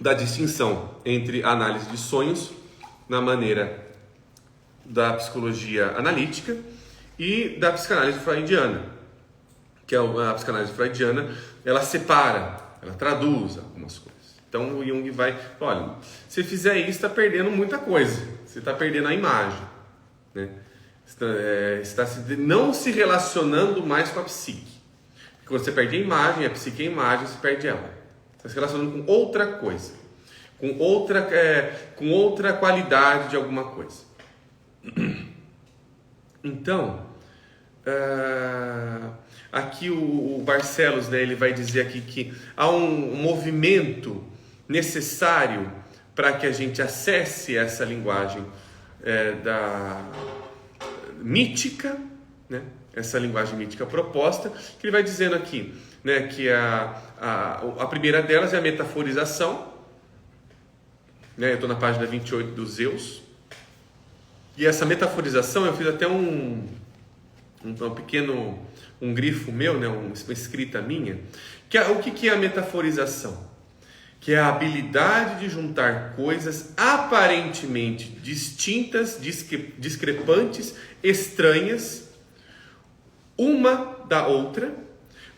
da distinção entre a análise de sonhos na maneira da psicologia analítica e da psicanálise freudiana, que é a psicanálise freudiana, ela separa, ela traduz algumas coisas. Então o Jung vai, olha, se fizer isso, está perdendo muita coisa, você está perdendo a imagem, né? Está não se relacionando mais com a psique. Porque quando você perde a imagem, a psique é a imagem, você perde ela. Está se relacionando com outra coisa, com outra qualidade de alguma coisa. Então, aqui o Barcelos, né, ele vai dizer aqui que há um movimento necessário para que a gente acesse essa linguagem da mítica, né, essa linguagem mítica proposta, que ele vai dizendo aqui, né, que a primeira delas é a metaforização, né, eu estou na página 28 do Zeus, e essa metaforização eu fiz até um pequeno grifo meu, né, uma escrita minha, o que é a metaforização? Que é a habilidade de juntar coisas aparentemente distintas, discrepantes, estranhas, uma da outra,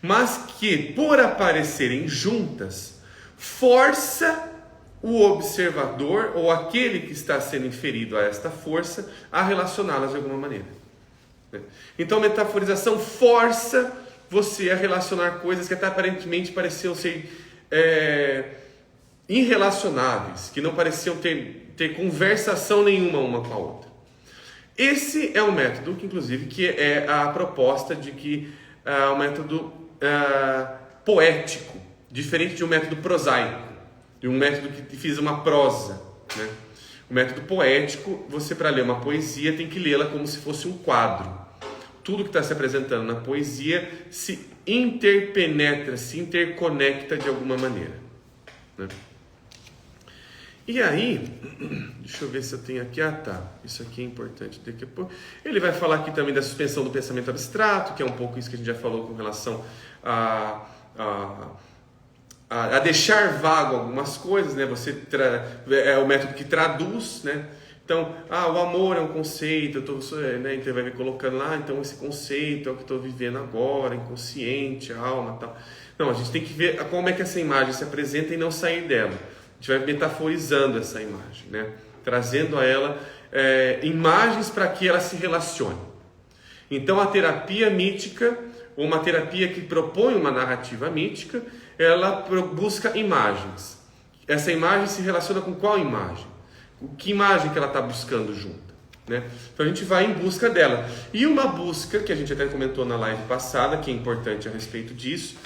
mas que, por aparecerem juntas, força o observador ou aquele que está sendo inferido a esta força a relacioná-las de alguma maneira. Então, a metaforização força você a relacionar coisas que até aparentemente pareciam ser irrelacionáveis, que não pareciam ter conversação nenhuma uma com a outra. Esse é um método que, inclusive, que é a proposta de que é um método poético, diferente de um método prosaico, de um método que fiz uma prosa, né? O método poético, você para ler uma poesia tem que lê-la como se fosse um quadro. Tudo que está se apresentando na poesia se interpenetra, se interconecta de alguma maneira, né? E aí, deixa eu ver se eu tenho aqui, isso aqui é importante daqui a pouco. Ele vai falar aqui também da suspensão do pensamento abstrato, que é um pouco isso que a gente já falou com relação a deixar vago algumas coisas, né? É o método que traduz, né? Então, o amor é um conceito, então ele vai me colocando lá, então esse conceito é o que estou vivendo agora, inconsciente, a alma e tal. Não, a gente tem que ver como é que essa imagem se apresenta e não sair dela. A gente vai metaforizando essa imagem, né? Trazendo a ela imagens para que ela se relacione. Então, a terapia mítica, ou uma terapia que propõe uma narrativa mítica, ela busca imagens. Essa imagem se relaciona com qual imagem? Que imagem que ela está buscando junto, né? Então a gente vai em busca dela. E uma busca, que a gente até comentou na live passada, que é importante a respeito disso,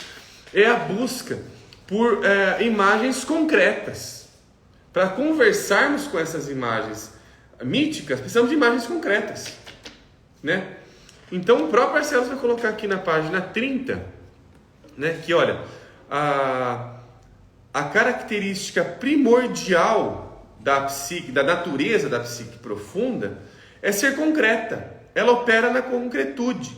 é a busca por imagens concretas. Para conversarmos com essas imagens míticas, precisamos de imagens concretas, né? Então o próprio Barcelos vai colocar aqui na página 30, né, que olha, a característica primordial da psique, da natureza da psique profunda, é ser concreta. Ela opera na concretude,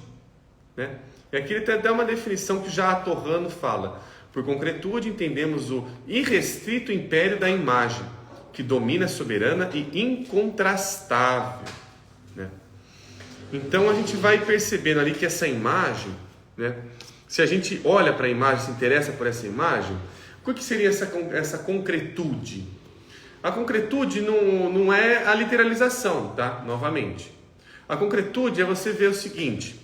né? E aqui ele dá uma definição que já Torrano fala. Por concretude entendemos o irrestrito império da imagem, que domina, soberana e incontrastável, né? Então a gente vai percebendo ali que essa imagem, né, se a gente olha para a imagem, se interessa por essa imagem, o que seria essa concretude? A concretude não é a literalização, tá? Novamente. A concretude é você ver o seguinte.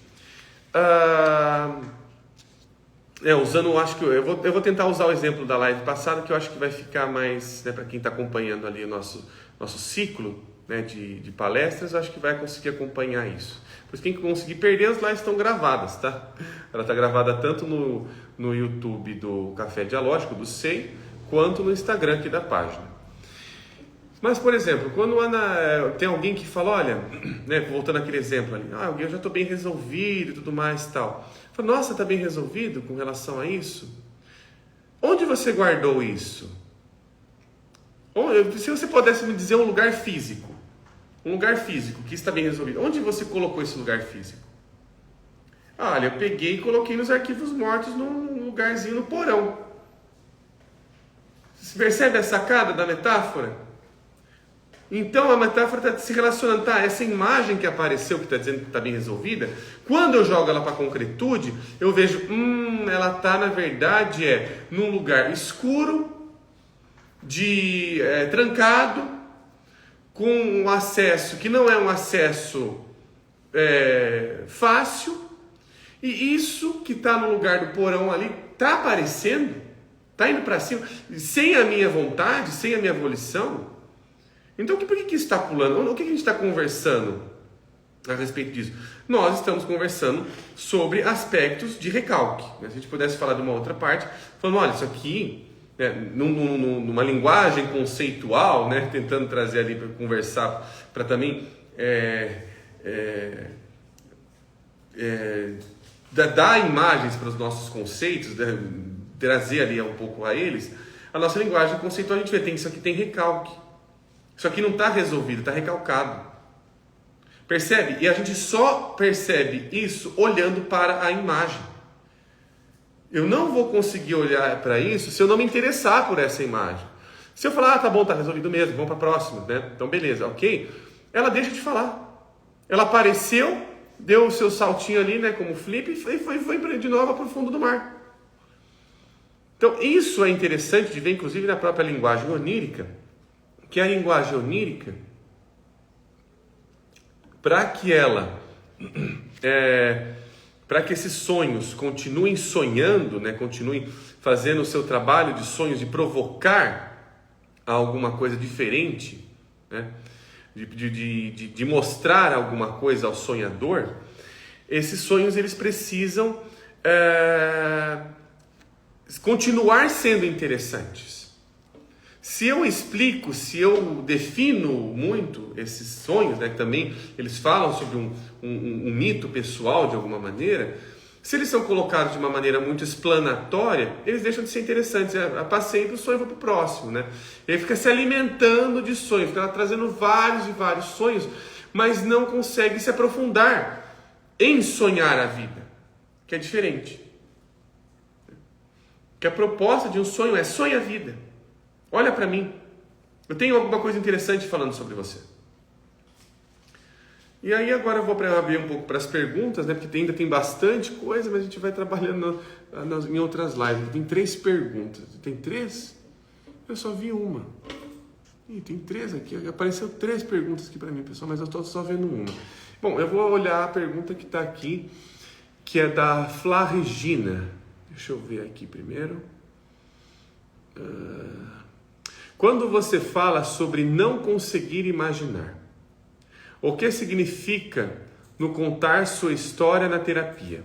Usando, acho que eu vou tentar usar o exemplo da live passada, que eu acho que vai ficar mais, né, para quem está acompanhando ali o nosso ciclo, né, de palestras, eu acho que vai conseguir acompanhar isso. Pois quem conseguir perder, as lives estão gravadas, tá? Ela está gravada tanto no YouTube do Café Dialógico, do SEI, quanto no Instagram aqui da página. Mas, por exemplo, quando tem alguém que fala, olha, né, voltando àquele exemplo ali, eu já estou bem resolvido e tudo mais e tal. Fala, nossa, está bem resolvido com relação a isso? Onde você guardou isso? Se você pudesse me dizer um lugar físico que está bem resolvido, onde você colocou esse lugar físico? Olha, eu peguei e coloquei nos arquivos mortos num lugarzinho no porão. Você percebe a sacada da metáfora? Então a metáfora está se relacionando, essa imagem que apareceu, que está dizendo que está bem resolvida, quando eu jogo ela para a concretude, eu vejo, ela está na verdade num lugar escuro, trancado, com um acesso que não é um acesso fácil, e isso que está no lugar do porão ali, está aparecendo, está indo para cima, sem a minha vontade, sem a minha volição. Então por que isso está pulando? O que a gente está conversando a respeito disso? Nós estamos conversando sobre aspectos de recalque. Se a gente pudesse falar de uma outra parte, falando, olha, isso aqui, né, numa linguagem conceitual, né, tentando trazer ali para conversar, para também dar imagens para os nossos conceitos, trazer ali um pouco a eles, a nossa linguagem conceitual, a gente vê, isso aqui tem recalque. Isso aqui não está resolvido, está recalcado. Percebe? E a gente só percebe isso olhando para a imagem. Eu não vou conseguir olhar para isso se eu não me interessar por essa imagem. Se eu falar, tá bom, tá resolvido mesmo, vamos para a próxima, né? Então beleza, ok? Ela deixa de falar. Ela apareceu, deu o seu saltinho ali, né, como flip, e foi de novo para o fundo do mar. Então isso é interessante de ver, inclusive, na própria linguagem onírica, que a linguagem onírica, para que esses sonhos continuem sonhando, né, continuem fazendo o seu trabalho de sonhos, de provocar alguma coisa diferente, né, de mostrar alguma coisa ao sonhador, esses sonhos eles precisam continuar sendo interessantes. Se eu explico, se eu defino muito esses sonhos, né, que também eles falam sobre um mito pessoal de alguma maneira, se eles são colocados de uma maneira muito explanatória, eles deixam de ser interessantes. Passei para o sonho e vou para o próximo, né? Ele fica se alimentando de sonhos, fica trazendo vários e vários sonhos, mas não consegue se aprofundar em sonhar a vida, que é diferente. Que a proposta de um sonho é sonha a vida. Olha para mim, eu tenho alguma coisa interessante falando sobre você. E aí agora eu vou abrir um pouco para as perguntas, né? Porque ainda tem bastante coisa, mas a gente vai trabalhando em outras lives. Tem 3 perguntas. Tem 3? Eu só vi uma. Ih, tem 3 aqui. Apareceu 3 perguntas aqui para mim, pessoal, mas eu estou só vendo uma. Bom, eu vou olhar a pergunta que está aqui, que é da Flá Regina. Deixa eu ver aqui primeiro. Quando você fala sobre não conseguir imaginar, o que significa no contar sua história na terapia?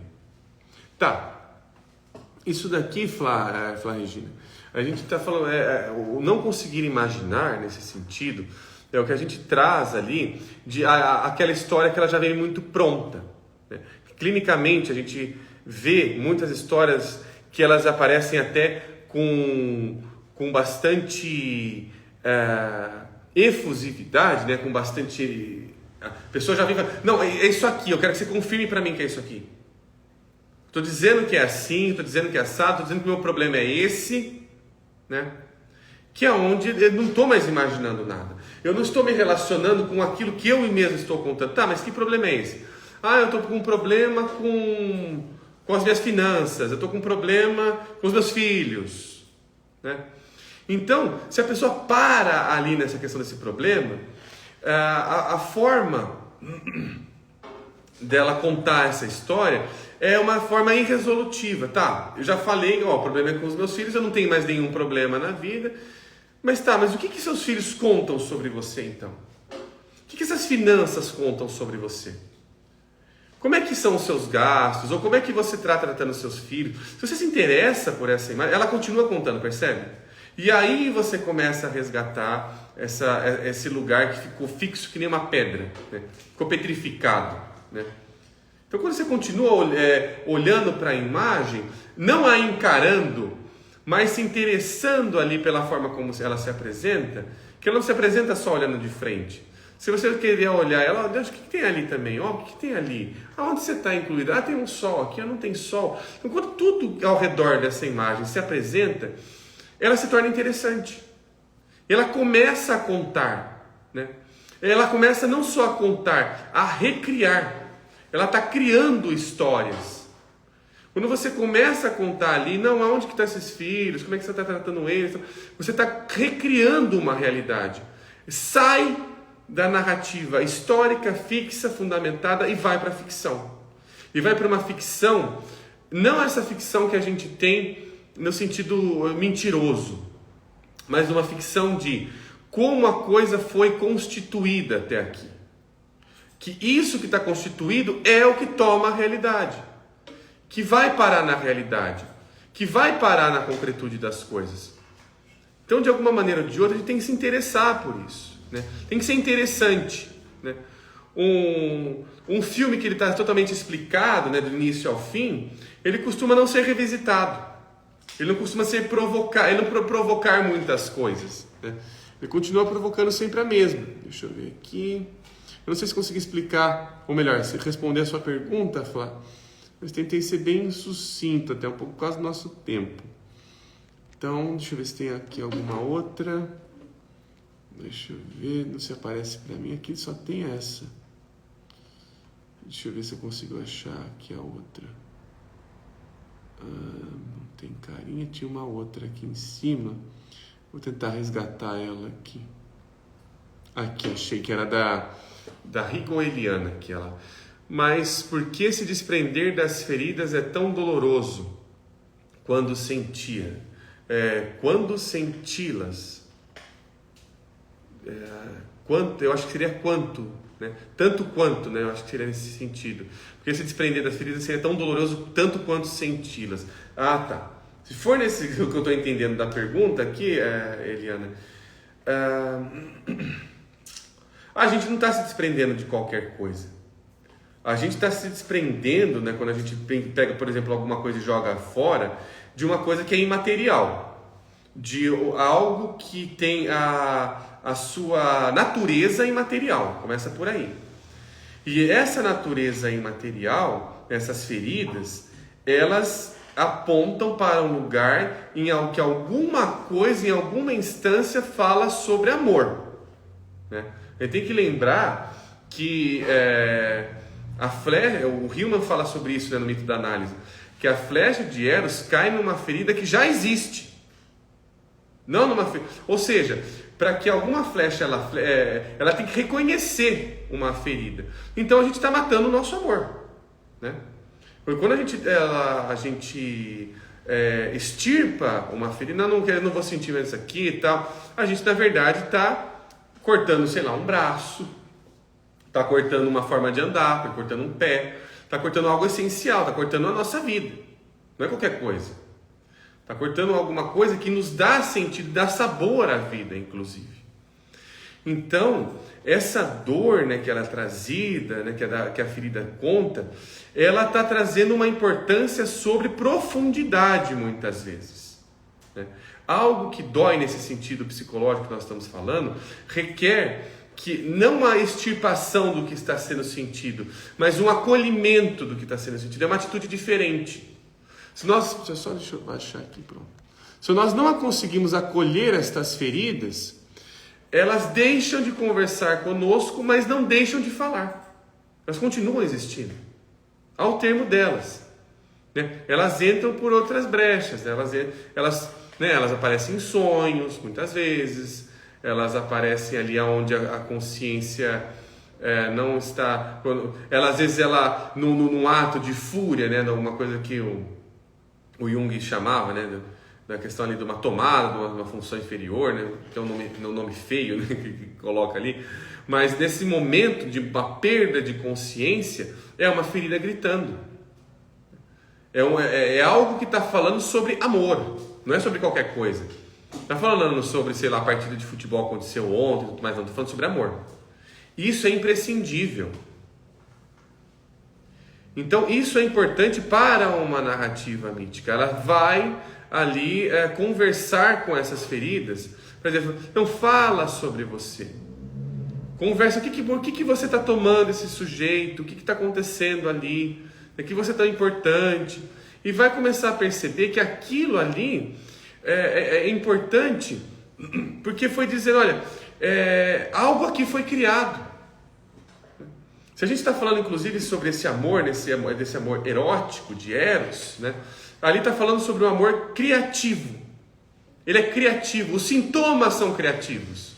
Tá, isso daqui, Flá Regina, a gente está falando, o não conseguir imaginar nesse sentido, é o que a gente traz ali, de aquela história que ela já vem muito pronta. Né? Clinicamente, a gente vê muitas histórias que elas aparecem até com bastante efusividade, né? Com bastante... A pessoa já vem e fala, não, é isso aqui, eu quero que você confirme para mim que é isso aqui. Estou dizendo que é assim, estou dizendo que é assado, estou dizendo que o meu problema é esse, né? Que é onde eu não estou mais imaginando nada. Eu não estou me relacionando com aquilo que eu mesmo estou contando. Tá, mas que problema é esse? Eu estou com um problema com as minhas finanças, eu estou com um problema com os meus filhos, né? Então, se a pessoa para ali nessa questão desse problema, a forma dela contar essa história é uma forma irresolutiva. Tá, eu já falei, o problema é com os meus filhos, eu não tenho mais nenhum problema na vida. Mas o que seus filhos contam sobre você então? O que essas finanças contam sobre você? Como é que são os seus gastos? Ou como é que você está tratando os seus filhos? Se você se interessa por essa imagem, ela continua contando, percebe? E aí você começa a resgatar esse lugar que ficou fixo que nem uma pedra, né? Ficou petrificado, né? Então, quando você continua olhando para a imagem, não a encarando, mas se interessando ali pela forma como ela se apresenta, que ela não se apresenta só olhando de frente. Se você querer olhar ela, Deus, o que tem ali também? Ó, o que tem ali? Aonde você está incluído? Ah, tem um sol aqui, não tem sol. Então, quando tudo ao redor dessa imagem se apresenta, ela se torna interessante. Ela começa a contar, né? Ela começa não só a contar, a recriar. Ela está criando histórias. Quando você começa a contar ali, não, aonde que estão esses filhos, como é que você está tratando eles, você está recriando uma realidade. Sai da narrativa histórica, fixa, fundamentada e vai para a ficção. E vai para uma ficção, não essa ficção que a gente tem no sentido mentiroso, mas uma ficção de como a coisa foi constituída até aqui. Que isso que está constituído é o que toma a realidade, que vai parar na realidade, que vai parar na concretude das coisas. Então, de alguma maneira ou de outra, a gente tem que se interessar por isso, né? Tem que ser interessante, né? Um filme que ele está totalmente explicado, né, do início ao fim, ele costuma não ser revisitado, ele não costuma ser ele não provocar muitas coisas, né? Ele continua provocando sempre a mesma. Deixa eu ver aqui. Eu não sei se consegui explicar, ou melhor, se responder a sua pergunta, Flá, mas tentei ser bem sucinto, até um pouco por causa do nosso tempo. Então, deixa eu ver se tem aqui alguma outra. Deixa eu ver, não se aparece para mim. Aqui só tem essa. Deixa eu ver se eu consigo achar aqui a outra. Não tem carinha, tinha uma outra aqui em cima. Vou tentar resgatar ela aqui. Aqui, achei que era da Rigo Eliana, que ela. Mas por que se desprender das feridas é tão doloroso quando quando senti-las? Eu acho que seria quanto, né? Tanto quanto, né? Eu acho que seria nesse sentido. Porque se desprender das feridas seria tão doloroso tanto quanto senti-las. Ah, tá. Se for nesse que eu estou entendendo da pergunta aqui, Eliana, a gente não está se desprendendo de qualquer coisa. A gente está se desprendendo, né, quando a gente pega, por exemplo, alguma coisa e joga fora, de uma coisa que é imaterial, de algo que tem a sua natureza imaterial. Começa por aí. E essa natureza imaterial, essas feridas, elas apontam para um lugar em que alguma coisa, em alguma instância, fala sobre amor, né? A gente tem que lembrar que o Hillman fala sobre isso, né, no mito da análise, que a flecha de Eros cai numa ferida que já existe, não numa ferida. Ou seja, para que alguma flecha ela tem que reconhecer uma ferida. Então a gente está matando o nosso amor, né? Porque quando a gente extirpa uma ferida, não vou sentir mais isso aqui e tal, a gente na verdade está cortando, sei lá, um braço, está cortando uma forma de andar, está cortando um pé, está cortando algo essencial, está cortando a nossa vida, não é qualquer coisa. Está cortando alguma coisa que nos dá sentido, dá sabor à vida, inclusive. Então, essa dor, né, que ela é trazida, né, que a ferida conta, ela está trazendo uma importância sobre profundidade, muitas vezes, né? Algo que dói nesse sentido psicológico que nós estamos falando, requer que não a extirpação do que está sendo sentido, mas um acolhimento do que está sendo sentido. É uma atitude diferente. Deixa eu baixar aqui, pronto. Se nós não conseguimos acolher estas feridas, elas deixam de conversar conosco, mas não deixam de falar. Elas continuam existindo, ao termo delas, né? Elas entram por outras brechas, né? Elas aparecem em sonhos, muitas vezes. Elas aparecem ali onde a consciência não está. Às vezes, num ato de fúria, né? Uma coisa que o Jung chamava, né? Da questão ali de uma tomada, de uma função inferior, né? Que é um nome feio, né? que coloca ali. Mas nesse momento de uma perda de consciência, é uma ferida gritando. É algo que está falando sobre amor, não é sobre qualquer coisa. Não está falando sobre, sei lá, a partida de futebol que aconteceu ontem, tudo mais, não. Estou falando sobre amor. Isso é imprescindível. Então, isso é importante para uma narrativa mítica. Ela vai ali conversar com essas feridas. Por exemplo, então fala sobre você. Conversa, por que você está tomando esse sujeito? O que está acontecendo ali? O que você é tão importante? E vai começar a perceber que aquilo ali é importante, porque foi dizer, olha, algo aqui foi criado. Se a gente está falando, inclusive, sobre esse amor, desse amor erótico, de Eros, né? Ali está falando sobre o amor criativo. Ele é criativo, os sintomas são criativos.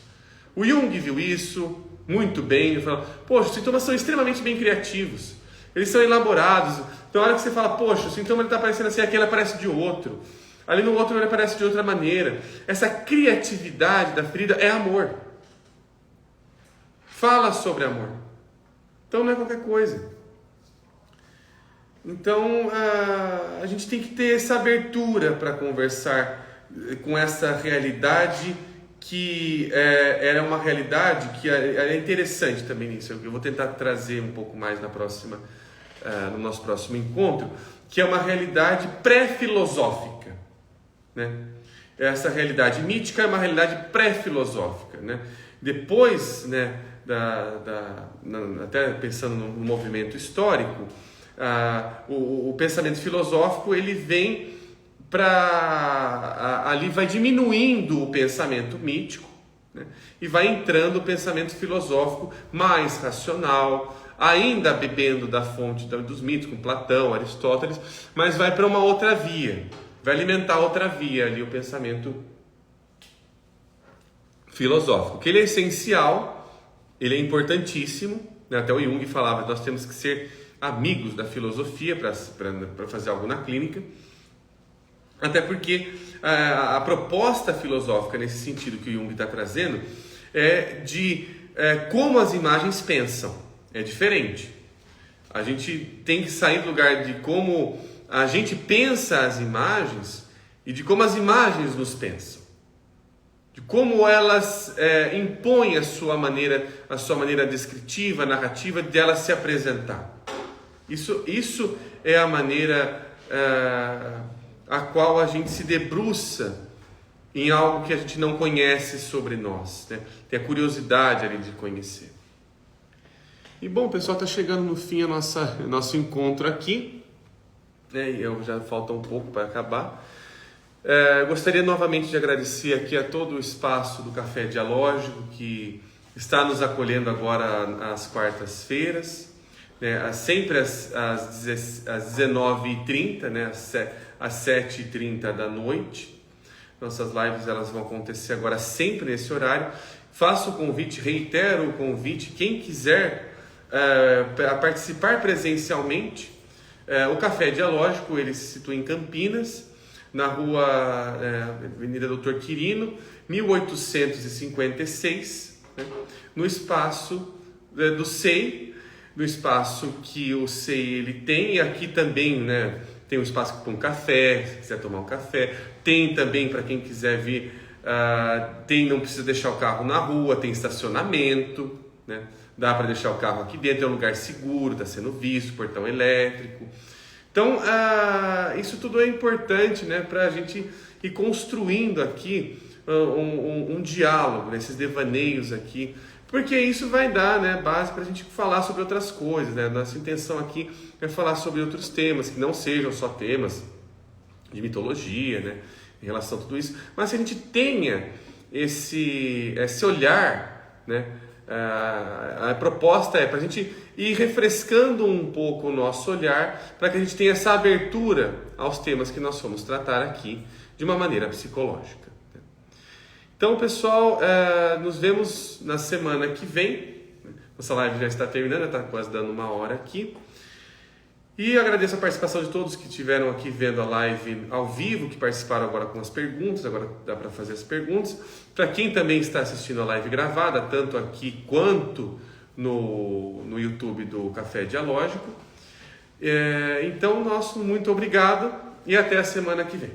O Jung viu isso muito bem, ele fala, poxa, os sintomas são extremamente bem criativos. Eles são elaborados. Então, na hora que você fala, poxa, o sintoma está aparecendo assim, aqui ele aparece de outro. Ali no outro ele aparece de outra maneira. Essa criatividade da ferida é amor. Fala sobre amor. Então não é qualquer coisa. Então a gente tem que ter essa abertura para conversar com essa realidade que é uma realidade que é interessante também nisso. Eu vou tentar trazer um pouco mais no nosso próximo encontro, que é uma realidade pré-filosófica, né? Essa realidade mítica é uma realidade pré-filosófica, né? Depois, né, até pensando no movimento histórico, o pensamento filosófico ele vem ali vai diminuindo o pensamento mítico, né, e vai entrando o pensamento filosófico mais racional, ainda bebendo da fonte dos mitos, com Platão, Aristóteles, mas vai para uma outra via, vai alimentar outra via ali, o pensamento filosófico, que ele é essencial. Ele é importantíssimo, né? Até o Jung falava que nós temos que ser amigos da filosofia para fazer algo na clínica, até porque a proposta filosófica nesse sentido que o Jung está trazendo é de como as imagens pensam, é diferente. A gente tem que sair do lugar de como a gente pensa as imagens e de como as imagens nos pensam. De como elas impõem a sua maneira descritiva, narrativa, de elas se apresentar. Isso é a maneira a qual a gente se debruça em algo que a gente não conhece sobre nós, né? Tem a curiosidade ali de conhecer. E bom, pessoal, está chegando no fim nosso encontro aqui, né? Já falta um pouco para acabar. Gostaria novamente de agradecer aqui a todo o espaço do Café Dialógico que está nos acolhendo agora às quartas-feiras, né, sempre às 19h30, né, às 7h30 da noite. Nossas lives elas vão acontecer agora sempre nesse horário. Faço o convite, reitero o convite, quem quiser participar presencialmente, o Café Dialógico ele se situa em Campinas, na rua Avenida Doutor Quirino, 1856, né? No espaço do SEI, no espaço que o SEI ele tem, e aqui também, né, tem um espaço para um café, se quiser tomar um café, tem também para quem quiser vir, não precisa deixar o carro na rua, tem estacionamento, né? Dá para deixar o carro aqui dentro, é um lugar seguro, está sendo visto, portão elétrico. Então, isso tudo é importante, né, para a gente ir construindo aqui um diálogo, né, esses devaneios aqui, porque isso vai dar, né, base para a gente falar sobre outras coisas, né? Nossa intenção aqui é falar sobre outros temas, que não sejam só temas de mitologia, né, em relação a tudo isso, mas que a gente tenha esse olhar, né? A proposta é para a gente ir refrescando um pouco o nosso olhar, para que a gente tenha essa abertura aos temas que nós vamos tratar aqui de uma maneira psicológica. Então, pessoal, nos vemos na semana que vem. Nossa live já está terminando, está quase dando 1 hora aqui. E agradeço a participação de todos que estiveram aqui vendo a live ao vivo, que participaram agora com as perguntas, agora dá para fazer as perguntas. Para quem também está assistindo a live gravada, tanto aqui quanto no YouTube do Café Dialógico. Então, nosso muito obrigado e até a semana que vem.